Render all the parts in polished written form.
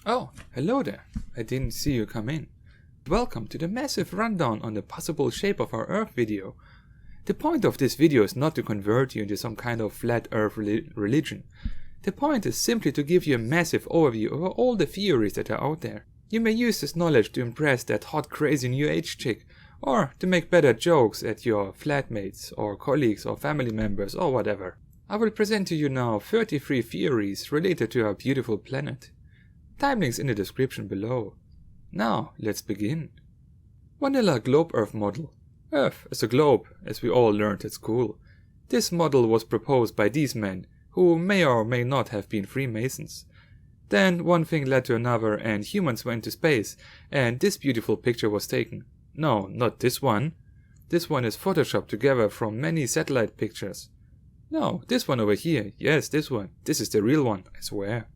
Oh, hello there. I didn't see you come in. Welcome to the massive rundown on the possible shape of our Earth video. The point of this video is not to convert you into some kind of flat Earth religion. The point is simply to give you a massive overview of all the theories that are out there. You may use this knowledge to impress that hot crazy new age chick, or to make better jokes at your flatmates or colleagues or family members or whatever. I will present to you now 33 theories related to our beautiful planet. Time links in the description below. Now, let's begin. Vanilla Globe Earth model. Earth is a globe, as we all learned at school. This model was proposed by these men, who may or may not have been Freemasons. Then one thing led to another and humans went to space, and this beautiful picture was taken. No, not this one. This one is photoshopped together from many satellite pictures. No, this one over here. Yes, this one. This is the real one, I swear.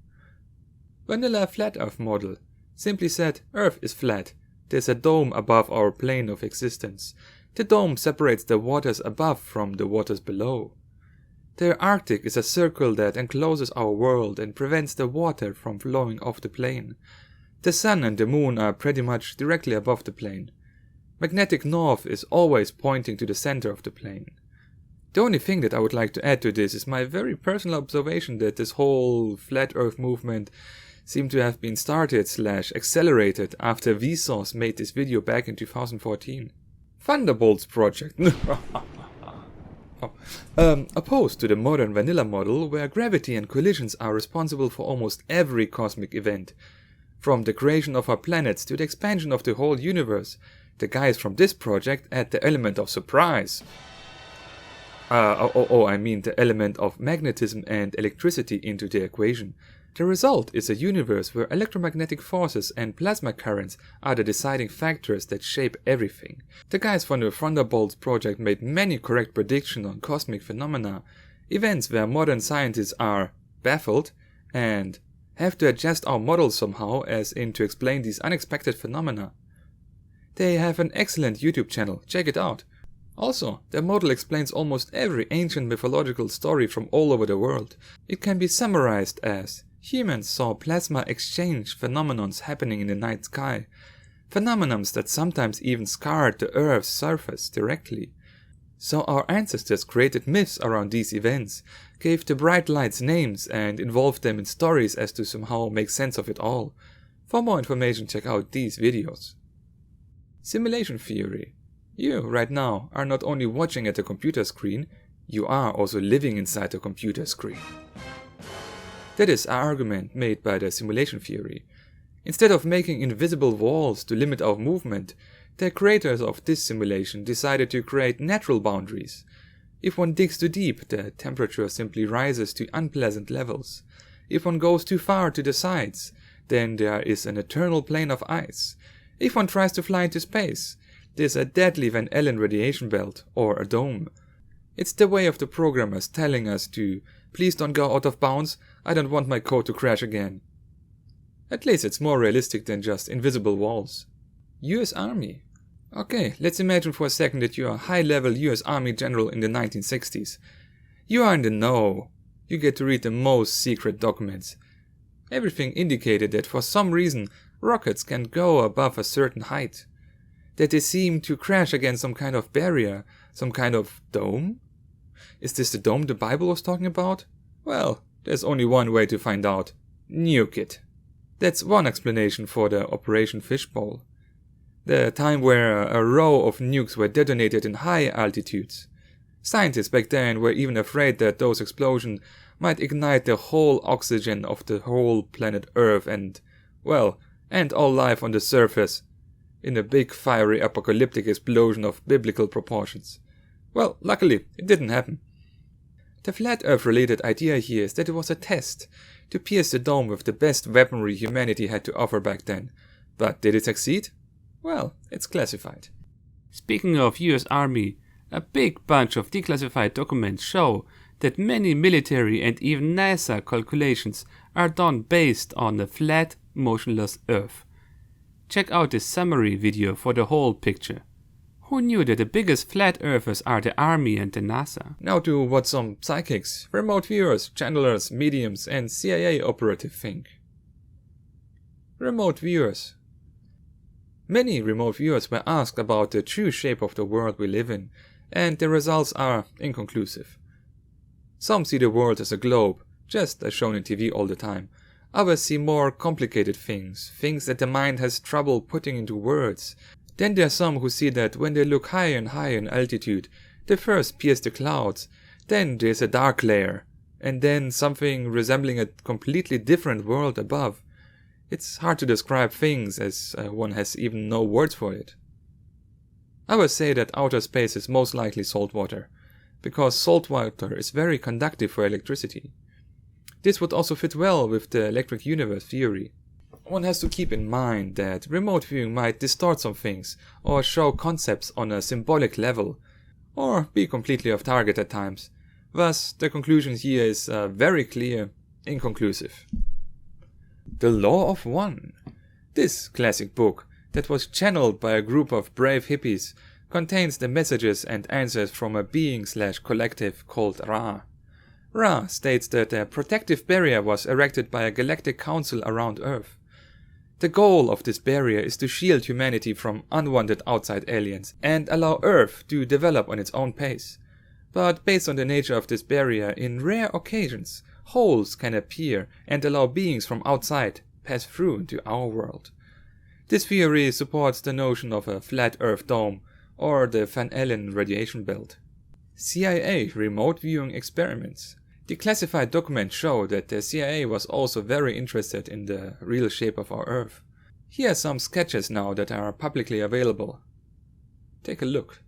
Vanilla Flat Earth model. Simply said, Earth is flat. There's a dome above our plane of existence. The dome separates the waters above from the waters below. The Arctic is a circle that encloses our world and prevents the water from flowing off the plane. The sun and the moon are pretty much directly above the plane. Magnetic north is always pointing to the center of the plane. The only thing that I would like to add to this is my very personal observation that this whole flat Earth movement seemed to have been started / accelerated after Vsauce made this video back in 2014. Thunderbolts Project. Opposed to the modern vanilla model, where gravity and collisions are responsible for almost every cosmic event. From the creation of our planets to the expansion of the whole universe, the guys from this project add the element of surprise. I mean the element of magnetism and electricity into the equation. The result is a universe where electromagnetic forces and plasma currents are the deciding factors that shape everything. The guys from the Thunderbolts Project made many correct predictions on cosmic phenomena, events where modern scientists are baffled and have to adjust our models somehow as in to explain these unexpected phenomena. They have an excellent YouTube channel, check it out. Also, their model explains almost every ancient mythological story from all over the world. It can be summarized as: humans saw plasma exchange phenomenons happening in the night sky, phenomenons that sometimes even scarred the Earth's surface directly. So our ancestors created myths around these events, gave the bright lights names and involved them in stories as to somehow make sense of it all. For more information, check out these videos. Simulation theory. You, right now, are not only watching at a computer screen, you are also living inside a computer screen. That is an argument made by the simulation theory. Instead of making invisible walls to limit our movement, the creators of this simulation decided to create natural boundaries. If one digs too deep, the temperature simply rises to unpleasant levels. If one goes too far to the sides, then there is an eternal plane of ice. If one tries to fly into space, there's a deadly Van Allen radiation belt, or a dome. It's the way of the programmers telling us to, please don't go out of bounds, I don't want my code to crash again. At least it's more realistic than just invisible walls. US Army. Okay, let's imagine for a second that you are a high-level US Army general in the 1960s. You are in the know. You get to read the most secret documents. Everything indicated that for some reason rockets can go above a certain height. That they seem to crash against some kind of barrier, some kind of dome? Is this the dome the Bible was talking about? Well, there's only one way to find out. Nuke it. That's one explanation for the Operation Fishbowl. The time where a row of nukes were detonated in high altitudes. Scientists back then were even afraid that those explosions might ignite the whole oxygen of the whole planet Earth and, well, end all life on the surface in a big fiery apocalyptic explosion of biblical proportions. Well, luckily, it didn't happen. The flat Earth related idea here is that it was a test to pierce the dome with the best weaponry humanity had to offer back then. But did it succeed? Well, it's classified. Speaking of US Army, a big bunch of declassified documents show that many military and even NASA calculations are done based on a flat, motionless Earth. Check out this summary video for the whole picture. Who knew that the biggest flat earthers are the Army and the NASA? Now to what some psychics, remote viewers, channelers, mediums and CIA operatives think. Remote viewers. Many remote viewers were asked about the true shape of the world we live in, and the results are inconclusive. Some see the world as a globe, just as shown in TV all the time. Others see more complicated things that the mind has trouble putting into words. Then there are some who see that when they look higher and higher in altitude, they first pierce the clouds, then there's a dark layer, and then something resembling a completely different world above. It's hard to describe things as one has even no words for it. Others say that outer space is most likely saltwater, because saltwater is very conductive for electricity. This would also fit well with the electric universe theory. One has to keep in mind that remote viewing might distort some things, or show concepts on a symbolic level, or be completely off target at times. Thus, the conclusion here is very clear, inconclusive. The Law of One. This classic book, that was channeled by a group of brave hippies, contains the messages and answers from a being/collective called Ra. Ra states that a protective barrier was erected by a galactic council around Earth. The goal of this barrier is to shield humanity from unwanted outside aliens and allow Earth to develop on its own pace. But based on the nature of this barrier, in rare occasions, holes can appear and allow beings from outside pass through into our world. This theory supports the notion of a flat Earth dome or the Van Allen radiation belt. CIA remote viewing experiments. Declassified documents show that the CIA was also very interested in the real shape of our Earth. Here are some sketches now that are publicly available. Take a look.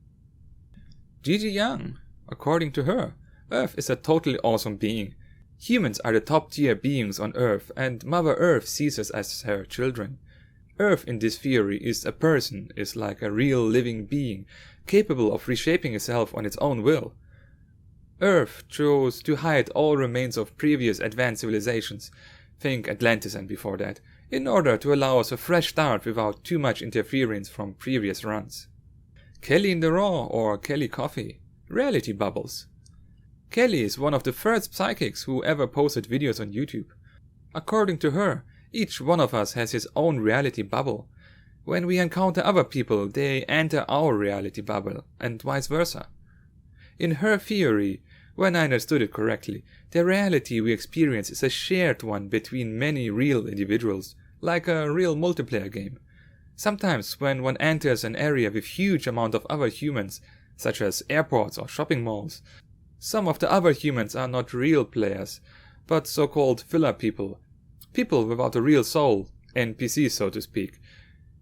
Gigi Young. According to her, Earth is a totally awesome being. Humans are the top tier beings on Earth, and Mother Earth sees us as her children. Earth in this theory is a person, is like a real living being, capable of reshaping itself on its own will. Earth chose to hide all remains of previous advanced civilizations, think Atlantis and before that, in order to allow us a fresh start without too much interference from previous runs. Kelly in the Raw or Kelly Coffe. Reality bubbles. Kelly is one of the first psychics who ever posted videos on YouTube. According to her, each one of us has his own reality bubble. When we encounter other people, they enter our reality bubble, and vice versa. In her theory, when I understood it correctly, the reality we experience is a shared one between many real individuals, like a real multiplayer game. Sometimes when one enters an area with huge amount of other humans, such as airports or shopping malls, some of the other humans are not real players, but so-called filler people. People without a real soul, NPCs so to speak.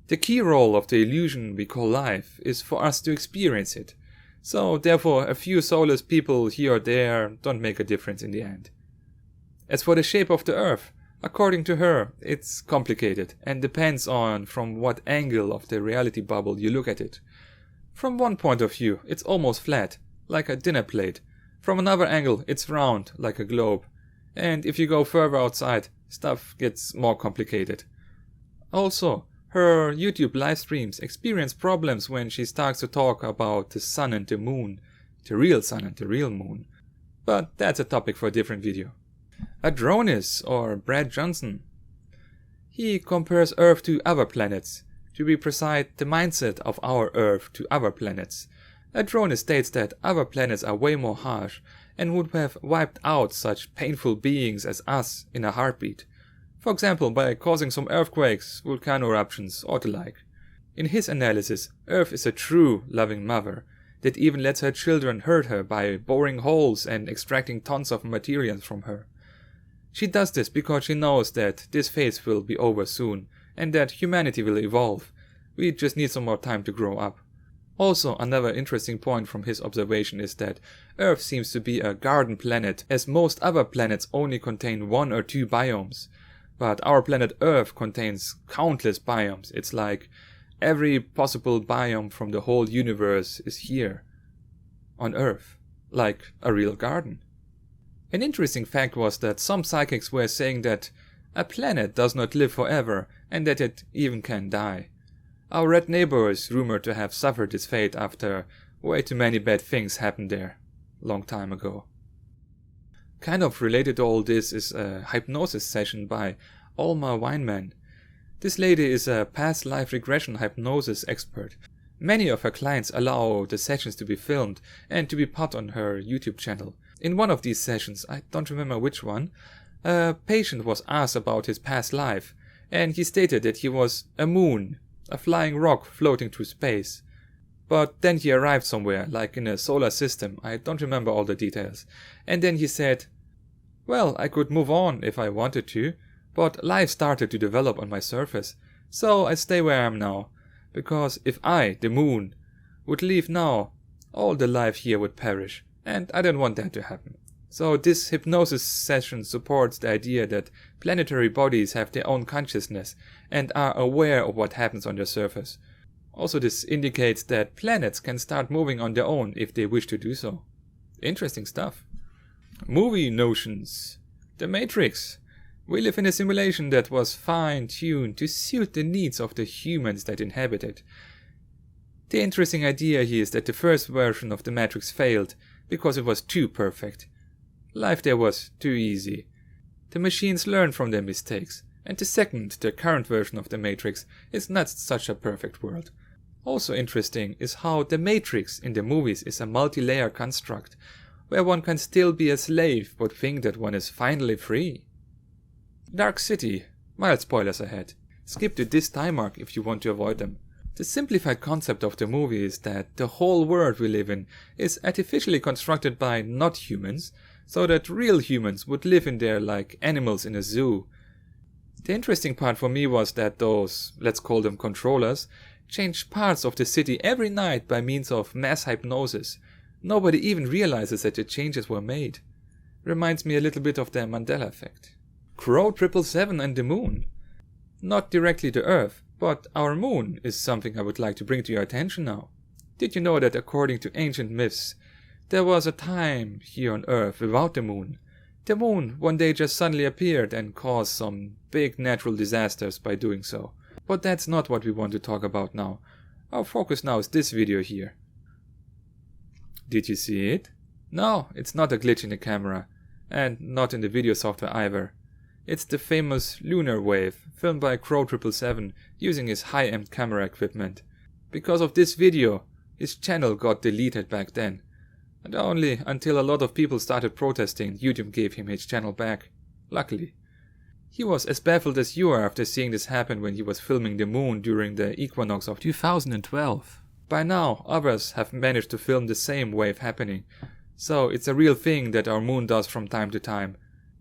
The key role of the illusion we call life is for us to experience it. So therefore a few soulless people here or there don't make a difference in the end. As for the shape of the Earth, according to her, it's complicated and depends on from what angle of the reality bubble you look at it. From one point of view, it's almost flat, like a dinner plate. From another angle, it's round, like a globe. And if you go further outside, stuff gets more complicated. Also, her YouTube live streams experience problems when she starts to talk about the sun and the moon, the real sun and the real moon. But that's a topic for a different video. Adronis or Brad Johnson. He compares Earth to other planets. To be precise, the mindset of our Earth to other planets. Adronis states that other planets are way more harsh and would have wiped out such painful beings as us in a heartbeat. For example, by causing some earthquakes, volcano eruptions, or the like. In his analysis, Earth is a true loving mother that even lets her children hurt her by boring holes and extracting tons of materials from her. She does this because she knows that this phase will be over soon and that humanity will evolve. We just need some more time to grow up. Also, another interesting point from his observation is that Earth seems to be a garden planet, as most other planets only contain 1 or 2 biomes. But our planet Earth contains countless biomes. It's like every possible biome from the whole universe is here, on Earth, like a real garden. An interesting fact was that some psychics were saying that a planet does not live forever and that it even can die. Our red neighbor is rumored to have suffered this fate after way too many bad things happened there, long time ago. Kind of related to all this is a hypnosis session by Alba Weinman. This lady is a past life regression hypnosis expert. Many of her clients allow the sessions to be filmed and to be put on her YouTube channel. In one of these sessions, I don't remember which one, a patient was asked about his past life, and he stated that he was a moon, a flying rock floating through space. But then he arrived somewhere, like in a solar system, I don't remember all the details. And then he said, well, I could move on if I wanted to, but life started to develop on my surface, so I stay where I am now. Because if I, the moon, would leave now, all the life here would perish, and I don't want that to happen. So this hypnosis session supports the idea that planetary bodies have their own consciousness and are aware of what happens on their surface. Also, this indicates that planets can start moving on their own if they wish to do so. Interesting stuff. Movie notions. The Matrix. We live in a simulation that was fine-tuned to suit the needs of the humans that inhabit it. The interesting idea here is that the first version of the Matrix failed because it was too perfect. Life there was too easy. The machines learned from their mistakes, and the second, the current version of the Matrix, is not such a perfect world. Also interesting is how the Matrix in the movies is a multi-layer construct, where one can still be a slave but think that one is finally free. Dark City. Mild spoilers ahead. Skip to this time mark if you want to avoid them. The simplified concept of the movie is that the whole world we live in is artificially constructed by not humans, so that real humans would live in there like animals in a zoo. The interesting part for me was that those, let's call them controllers, changed parts of the city every night by means of mass hypnosis. Nobody even realizes that the changes were made. Reminds me a little bit of the Mandela effect. Crrow777 and the moon. Not directly the Earth, but our moon is something I would like to bring to your attention now. Did you know that according to ancient myths, there was a time here on Earth without the moon? The moon one day just suddenly appeared and caused some big natural disasters by doing so. But that's not what we want to talk about now. Our focus now is this video here. Did you see it? No, it's not a glitch in the camera, and not in the video software either. It's the famous LunarWave, filmed by Crrow777 using his high-end camera equipment. Because of this video, his channel got deleted back then. And only until a lot of people started protesting, YouTube gave him his channel back. Luckily. He was as baffled as you are after seeing this happen when he was filming the moon during the equinox of 2012. By now, others have managed to film the same wave happening. So it's a real thing that our moon does from time to time.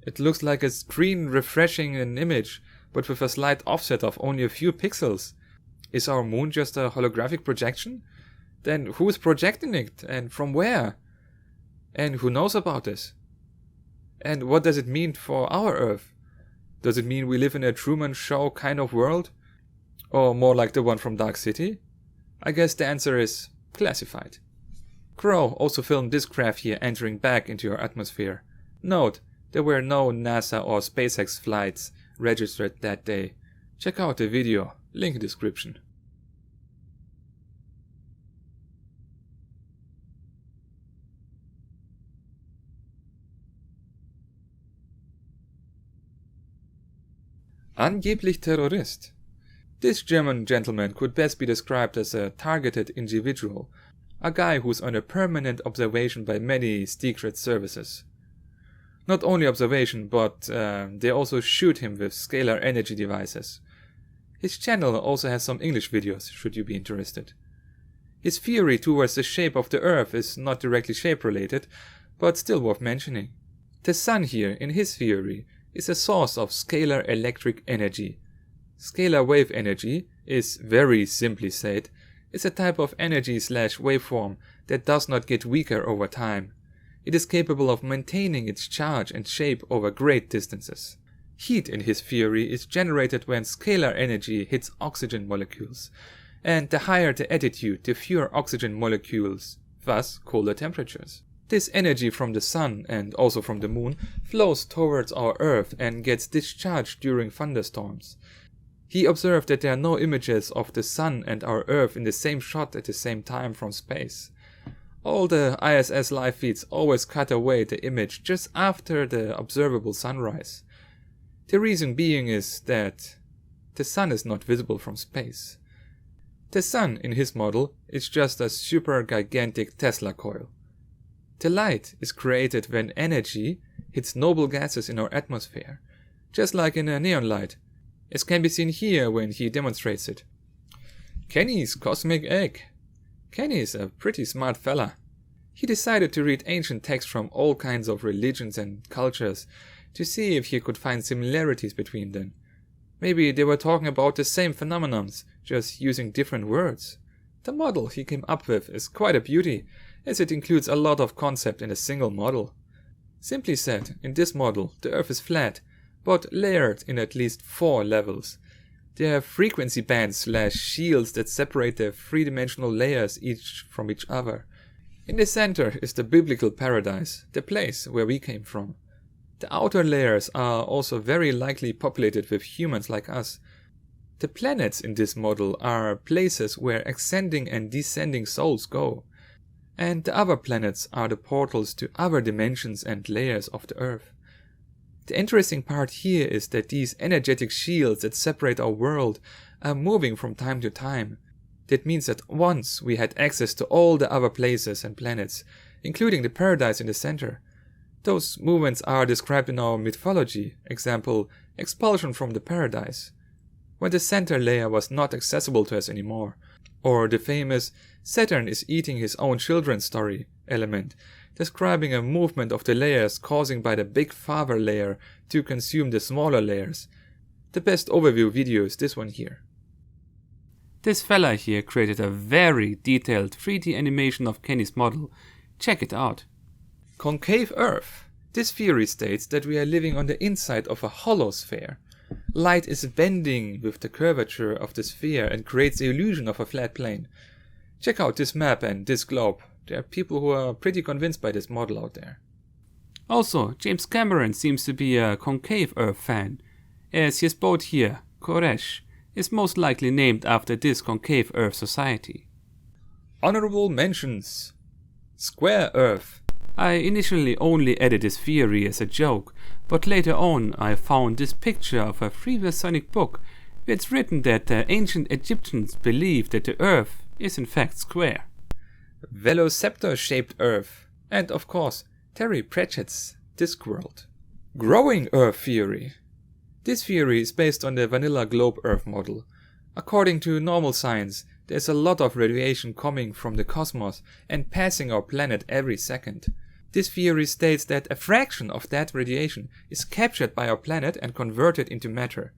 It looks like a screen refreshing an image, but with a slight offset of only a few pixels. Is our moon just a holographic projection? Then who is projecting it, and from where? And who knows about this? And what does it mean for our Earth? Does it mean we live in a Truman Show kind of world? Or more like the one from Dark City? I guess the answer is classified. Crrow also filmed this craft here entering back into our atmosphere. Note, there were no NASA or SpaceX flights registered that day. Check out the video, link in description. Angeblichterrorist. This German gentleman could best be described as a targeted individual, a guy who's under permanent observation by many secret services. Not only observation, but they also shoot him with scalar energy devices. His channel also has some English videos, should you be interested. His theory towards the shape of the Earth is not directly shape-related, but still worth mentioning. The Sun here, in his theory, is a source of scalar electric energy. Scalar wave energy is, very simply said, is a type of energy/waveform that does not get weaker over time. It is capable of maintaining its charge and shape over great distances. Heat in his theory is generated when scalar energy hits oxygen molecules, and the higher the altitude, the fewer oxygen molecules, thus colder temperatures. This energy from the Sun and also from the Moon flows towards our Earth and gets discharged during thunderstorms. He observed that there are no images of the Sun and our Earth in the same shot at the same time from space. All the ISS live feeds always cut away the image just after the observable sunrise. The reason being is that The sun is not visible from space. The sun, in his model, is just a super gigantic Tesla coil. The light is created when energy hits noble gases in our atmosphere, just like in a neon light, as can be seen here when he demonstrates it. Kenny's cosmic egg. Kenny is a pretty smart fella. He decided to read ancient texts from all kinds of religions and cultures to see if he could find similarities between them. Maybe they were talking about the same phenomenons, just using different words. The model he came up with is quite a beauty, as it includes a lot of concept in a single model. Simply said, in this model, the Earth is flat, but layered in at least 4 levels. There are frequency bands / shields that separate the 3-dimensional layers each from each other. In the center is the biblical paradise, the place where we came from. The outer layers are also very likely populated with humans like us. The planets in this model are places where ascending and descending souls go. And the other planets are the portals to other dimensions and layers of the Earth. The interesting part here is that these energetic shields that separate our world are moving from time to time. That means that once we had access to all the other places and planets, including the paradise in the center. Those movements are described in our mythology, example, expulsion from the paradise, when the center layer was not accessible to us anymore, or the famous Saturn is eating his own children story element, describing a movement of the layers causing by the big father layer to consume the smaller layers. The best overview video is this one here. This fella here created a very detailed 3D animation of Kenny's model. Check it out. Concave Earth. This theory states that we are living on the inside of a hollow sphere. Light is bending with the curvature of the sphere and creates the illusion of a flat plane. Check out this map and this globe. There are people who are pretty convinced by this model out there. Also, James Cameron seems to be a Concave Earth fan, as his boat here, Koresh, is most likely named after this Concave Earth society. Honorable mentions. Square Earth. I initially only added this theory as a joke, but later on I found this picture of a Freemasonic book where it's written that the ancient Egyptians believed that the Earth is in fact square. Velocaptor-shaped Earth, and of course Terry Pratchett's Discworld. Growing Earth theory. This theory is based on the vanilla globe Earth model. According to normal science, there's a lot of radiation coming from the cosmos and passing our planet every second. This theory states that a fraction of that radiation is captured by our planet and converted into matter.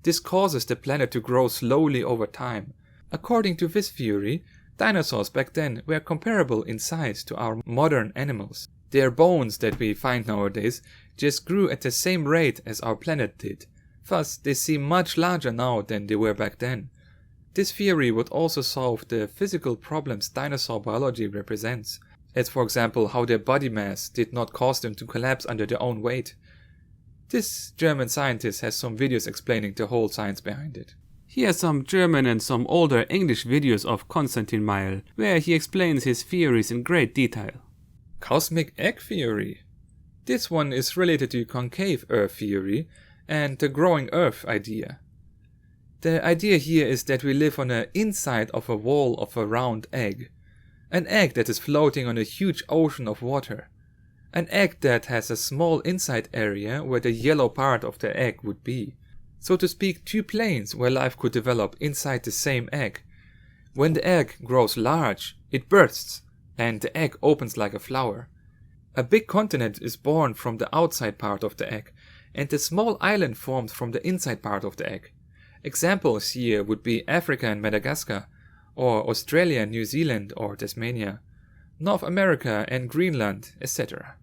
This causes the planet to grow slowly over time. According to this theory, dinosaurs back then were comparable in size to our modern animals. Their bones that we find nowadays just grew at the same rate as our planet did. Thus, they seem much larger now than they were back then. This theory would also solve the physical problems dinosaur biology represents, as for example how their body mass did not cause them to collapse under their own weight. This German scientist has some videos explaining the whole science behind it. He has some German and some older English videos of Konstantin Meil, where he explains his theories in great detail. Cosmic egg theory. This one is related to concave Earth theory and the growing Earth idea. The idea here is that we live on the inside of a wall of a round egg. An egg that is floating on a huge ocean of water. An egg that has a small inside area where the yellow part of the egg would be. So to speak, two planes where life could develop inside the same egg. When the egg grows large, it bursts, and the egg opens like a flower. A big continent is born from the outside part of the egg, and a small island forms from the inside part of the egg. Examples here would be Africa and Madagascar, or Australia and New Zealand or Tasmania, North America and Greenland, etc.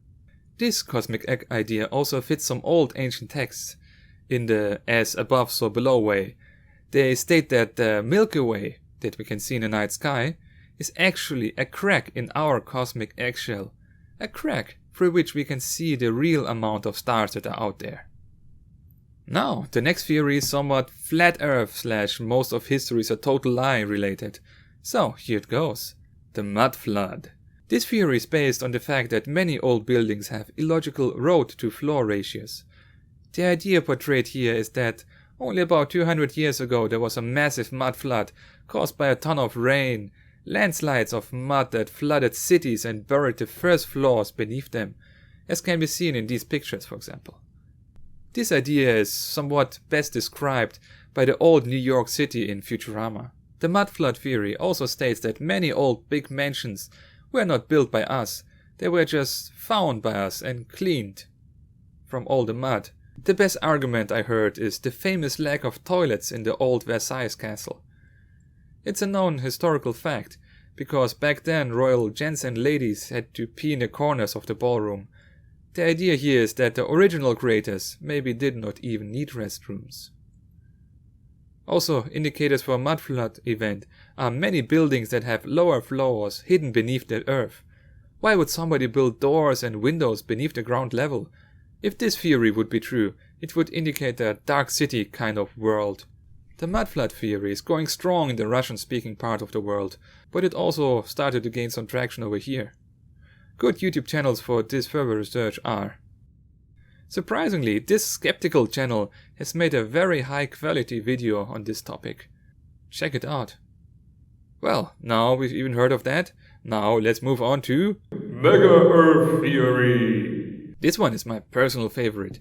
This cosmic egg idea also fits some old ancient texts. In the as above so below way, they state that the Milky Way that we can see in the night sky is actually a crack in our cosmic eggshell, a crack through which we can see the real amount of stars that are out there. Now, the next theory is somewhat flat earth / most of history is a total lie related. So, here it goes. The mud flood. This theory is based on the fact that many old buildings have illogical road to floor ratios. The idea portrayed here is that Only about 200 years ago there was a massive mud flood caused by a ton of rain, landslides of mud that flooded cities and buried the first floors beneath them, as can be seen in these pictures, for example. This idea is somewhat best described by the old New York City in Futurama. The mud flood theory also states that many old big mansions were not built by us, they were just found by us and cleaned from all the mud. The best argument I heard is the famous lack of toilets in the old Versailles castle. It's a known historical fact, because back then royal gents and ladies had to pee in the corners of the ballroom. The idea here is that the original creators maybe did not even need restrooms. Also, indicators for a mud flood event are many buildings that have lower floors hidden beneath the earth. Why would somebody build doors and windows beneath the ground level? If this theory would be true, it would indicate a dark city kind of world. The mud flood theory is going strong in the Russian-speaking part of the world, but it also started to gain some traction over here. Good YouTube channels for this further research are. Surprisingly, this skeptical channel has made a very high quality video on this topic. Check it out. Well, now we've even heard of that, now let's move on to Mega Earth Theory. This one is my personal favorite.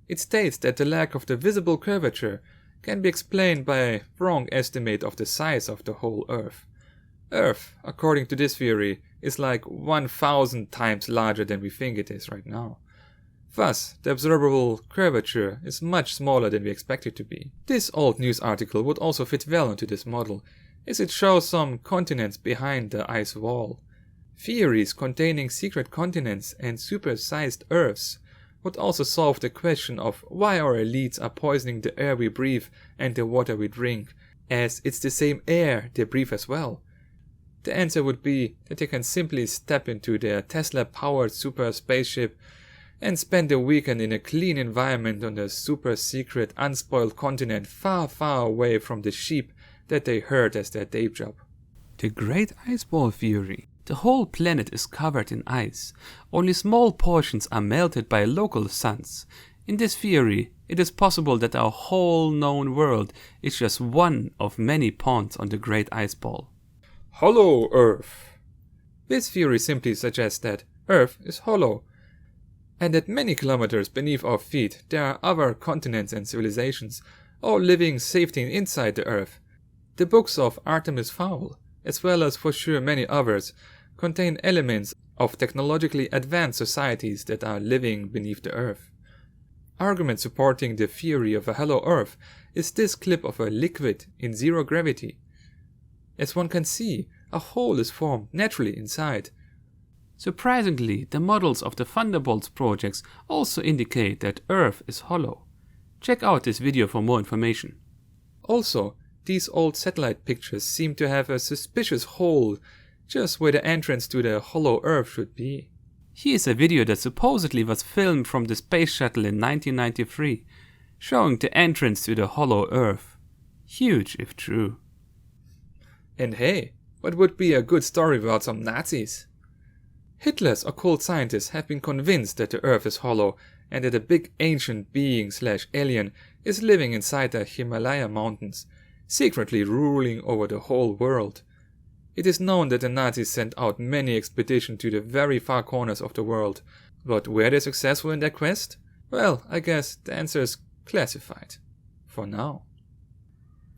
It states that the lack of the visible curvature can be explained by a wrong estimate of the size of the whole Earth. Earth, according to this theory, is like 1,000 times larger than we think it is right now. Thus, the observable curvature is much smaller than we expect it to be. This old news article would also fit well into this model, as it shows some continents behind the ice wall. Theories containing secret continents and supersized Earths would also solve the question of why our elites are poisoning the air we breathe and the water we drink, as it's the same air they breathe as well. The answer would be that they can simply step into their Tesla-powered super spaceship and spend a weekend in a clean environment on a super secret unspoiled continent far, far away from the sheep that they herd as their day job. The Great Ice Ball Theory. The whole planet is covered in ice. Only small portions are melted by local suns. In this theory, it is possible that our whole known world is just one of many ponds on the Great Ice Ball. Hollow Earth. This theory simply suggests that Earth is hollow, and that many kilometers beneath our feet there are other continents and civilizations, all living safely inside the Earth. The books of Artemis Fowl, as well as for sure many others, contain elements of technologically advanced societies that are living beneath the Earth. Argument supporting the theory of a hollow Earth is this clip of a liquid in zero gravity. As one can see, a hole is formed naturally inside. Surprisingly, the models of the Thunderbolts projects also indicate that Earth is hollow. Check out this video for more information. Also, these old satellite pictures seem to have a suspicious hole just where the entrance to the hollow Earth should be. Here's a video that supposedly was filmed from the space shuttle in 1993, showing the entrance to the hollow Earth. Huge if true. And hey, what would be a good story about some Nazis? Hitler's occult scientists have been convinced that the Earth is hollow and that a big ancient being/alien is living inside the Himalaya mountains, secretly ruling over the whole world. It is known that the Nazis sent out many expeditions to the very far corners of the world, but were they successful in their quest? Well, I guess the answer is classified. For now.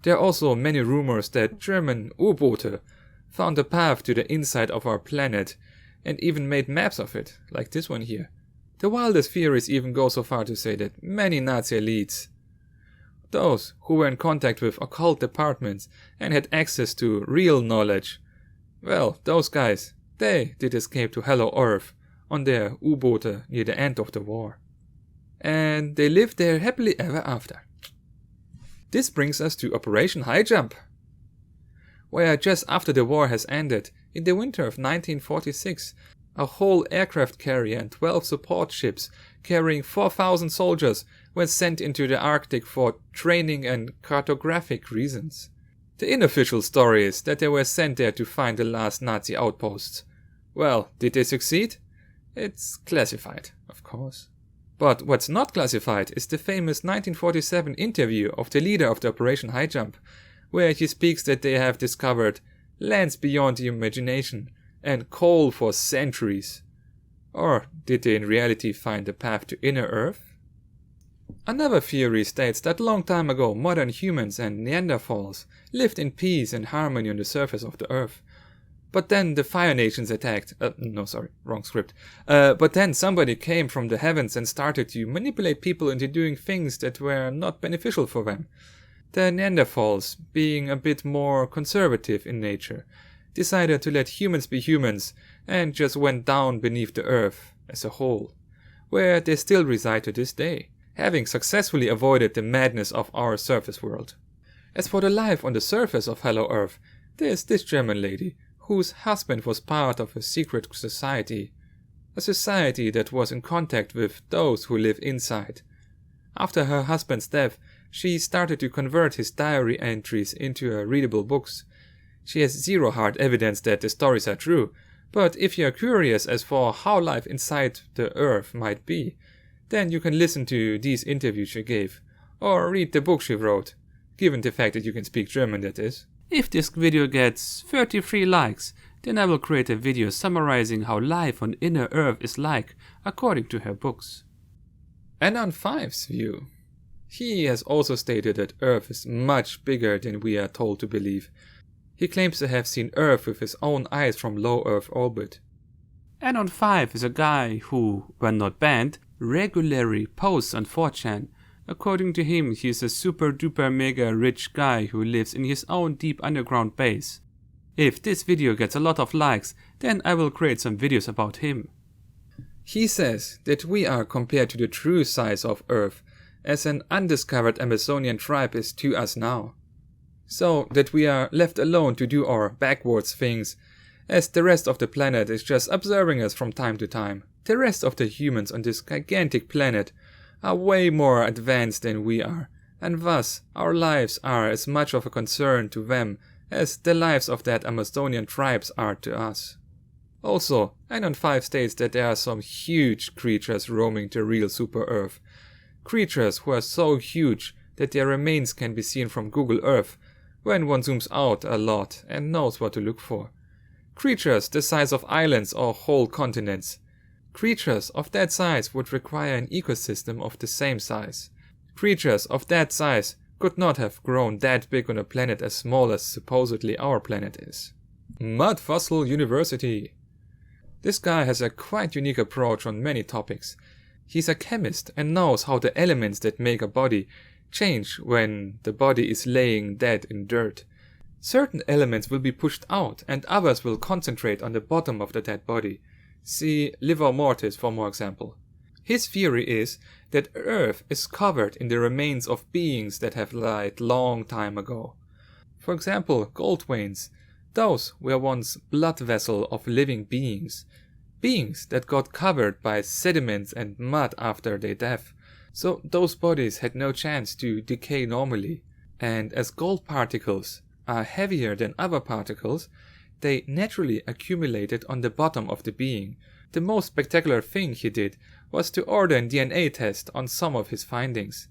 There are also many rumors that German U-Boote found a path to the inside of our planet and even made maps of it, like this one here. The wildest theories even go so far to say that many Nazi elites, those who were in contact with occult departments and had access to real knowledge, well, those guys, they did escape to Hollow Earth on their U-Boote near the end of the war. And they lived there happily ever after. This brings us to Operation High Jump, where just after the war has ended, in the winter of 1946, a whole aircraft carrier and 12 support ships carrying 4,000 soldiers were sent into the Arctic for training and cartographic reasons. The unofficial story is that they were sent there to find the last Nazi outposts. Well, did they succeed? It's classified, of course. But what's not classified is the famous 1947 interview of the leader of the Operation High Jump, where he speaks that they have discovered lands beyond the imagination and coal for centuries. Or did they in reality find the path to inner Earth? Another theory states that long time ago modern humans and Neanderthals lived in peace and harmony on the surface of the Earth. But then the Fire Nations attacked. But then somebody came from the heavens and started to manipulate people into doing things that were not beneficial for them. The Neanderthals, being a bit more conservative in nature, decided to let humans be humans and just went down beneath the Earth as a whole, where they still reside to this day, having successfully avoided the madness of our surface world. As for the life on the surface of Hello Earth, there is this German lady, whose husband was part of a secret society, a society that was in contact with those who live inside. After her husband's death, she started to convert his diary entries into readable books. She has zero hard evidence that the stories are true, but if you are curious as for how life inside the Earth might be, then you can listen to these interviews she gave, or read the book she wrote, given the fact that you can speak German, that is. If this video gets 33 likes, then I will create a video summarizing how life on inner Earth is like, according to her books. Anon 5's view. He has also stated that Earth is much bigger than we are told to believe. He claims to have seen Earth with his own eyes from low Earth orbit. Anon 5 is a guy who, when not banned, regularly posts on 4chan. According to him, he is a super duper mega rich guy who lives in his own deep underground base. If this video gets a lot of likes, then I will create some videos about him. He says that we are compared to the true size of Earth, as an undiscovered Amazonian tribe is to us now. So that we are left alone to do our backwards things, as the rest of the planet is just observing us from time to time. The rest of the humans on this gigantic planet are way more advanced than we are, and thus our lives are as much of a concern to them as the lives of that Amazonian tribes are to us. Also, Anon 5 states that there are some huge creatures roaming the real Super Earth. Creatures who are so huge that their remains can be seen from Google Earth when one zooms out a lot and knows what to look for. Creatures the size of islands or whole continents. Creatures of that size would require an ecosystem of the same size. Creatures of that size could not have grown that big on a planet as small as supposedly our planet is. Mudfollil University. This guy has a quite unique approach on many topics. He's a chemist and knows how the elements that make a body change when the body is laying dead in dirt. Certain elements will be pushed out and others will concentrate on the bottom of the dead body. See livor mortis for more example. His theory is that Earth is covered in the remains of beings that have died long time ago. For example, gold veins. Those were once blood vessels of living beings. Beings that got covered by sediments and mud after their death. So those bodies had no chance to decay normally. And as gold particles are heavier than other particles, they naturally accumulated on the bottom of the being. The most spectacular thing he did was to order a DNA test on some of his findings.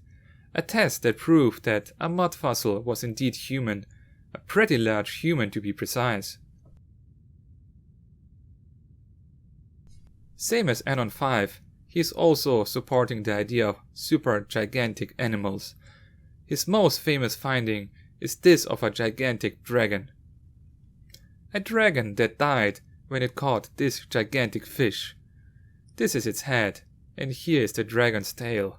A test that proved that a mud fossil was indeed human, a pretty large human to be precise. Same as Anon 5, he is also supporting the idea of super gigantic animals. His most famous finding is this of a gigantic dragon. A dragon that died when it caught this gigantic fish. This is its head, and here is the dragon's tail.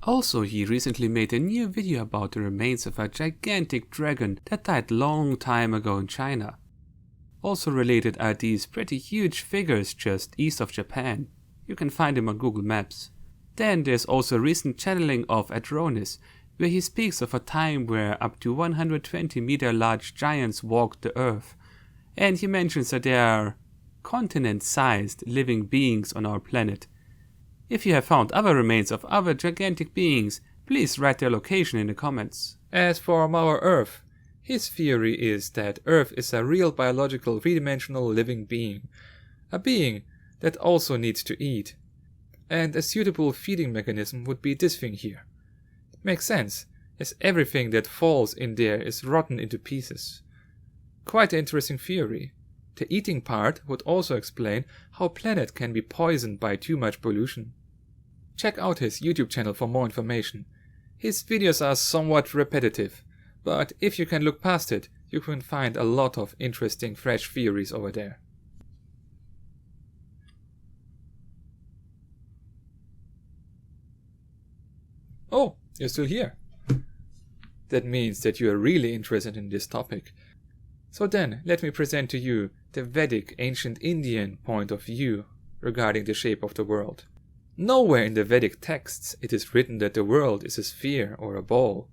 Also, he recently made a new video about the remains of a gigantic dragon that died long time ago in China. Also related are these pretty huge figures just east of Japan. You can find them on Google Maps. Then there's also a recent channeling of Adronis, where he speaks of a time where up to 120-meter large giants walked the earth, and he mentions that there are continent-sized living beings on our planet. If you have found other remains of other gigantic beings, please write their location in the comments. As for our Earth, his theory is that Earth is a real biological three-dimensional living being, a being that also needs to eat. and a suitable feeding mechanism would be this thing here. It makes sense, as everything that falls in there is rotten into pieces. Quite an interesting theory. The eating part would also explain how a planet can be poisoned by too much pollution. Check out his YouTube channel for more information. His videos are somewhat repetitive, but if you can look past it, you can find a lot of interesting fresh theories over there. Oh, you're still here. That means that you are really interested in this topic. So then, let me present to you the Vedic ancient Indian point of view regarding the shape of the world. Nowhere in the Vedic texts it is written that the world is a sphere or a ball.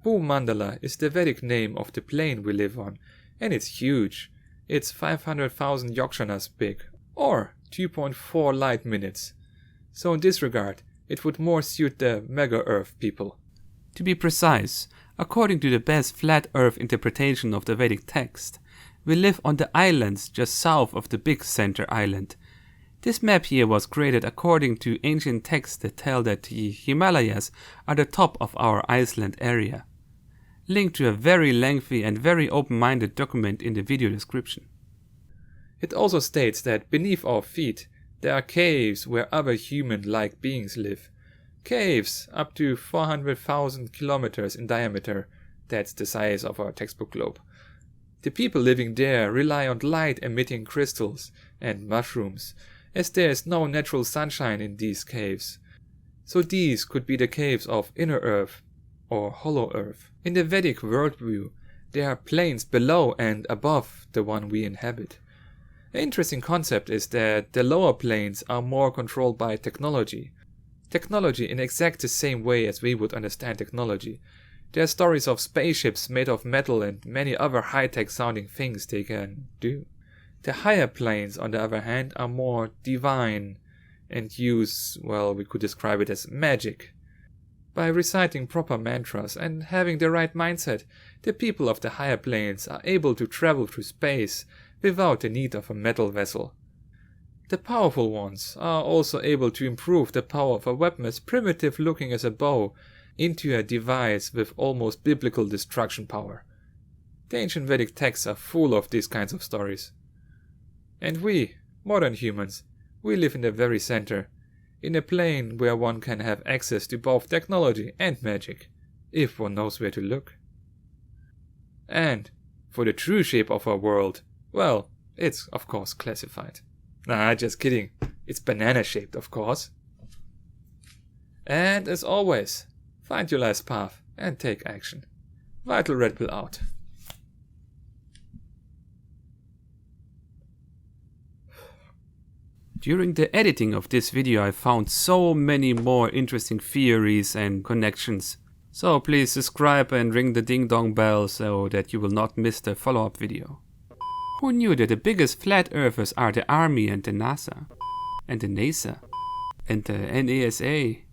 Bhumandala is the Vedic name of the plane we live on, and it's huge. It's 500,000 yokshanas big, or 2.4 light minutes. So in this regard, it would more suit the mega-Earth people. To be precise, according to the best flat Earth interpretation of the Vedic text, we live on the islands just south of the big center island. This map here was created according to ancient texts that tell that the Himalayas are the top of our Iceland area. Link to a very lengthy and very open-minded document in the video description. It also states that beneath our feet there are caves where other human-like beings live. Caves up to 400,000 kilometers in diameter, that's the size of our textbook globe. The people living there rely on light-emitting crystals and mushrooms, as there is no natural sunshine in these caves. So these could be the caves of Inner Earth or Hollow Earth. In the Vedic worldview, there are planes below and above the one we inhabit. An interesting concept is that the lower planes are more controlled by technology. Technology in exact the same way as we would understand technology. There are stories of spaceships made of metal and many other high-tech sounding things they can do. The higher planes, on the other hand, are more divine and use, well, we could describe it as magic. By reciting proper mantras and having the right mindset, the people of the higher planes are able to travel through space without the need of a metal vessel. The powerful ones are also able to improve the power of a weapon as primitive looking as a bow into a device with almost biblical destruction power. The ancient Vedic texts are full of these kinds of stories. And we, modern humans, we live in the very center, in a plane where one can have access to both technology and magic, if one knows where to look. And for the true shape of our world, well, it's of course classified. Nah, just kidding. It's banana-shaped, of course. And as always, find your life's path and take action. Vital Red Pill out. During the editing of this video I found so many more interesting theories and connections. So please subscribe and ring the ding dong bell so that you will not miss the follow-up video. Who knew that the biggest flat earthers are the army and the NASA? And the NASA? And the NASA?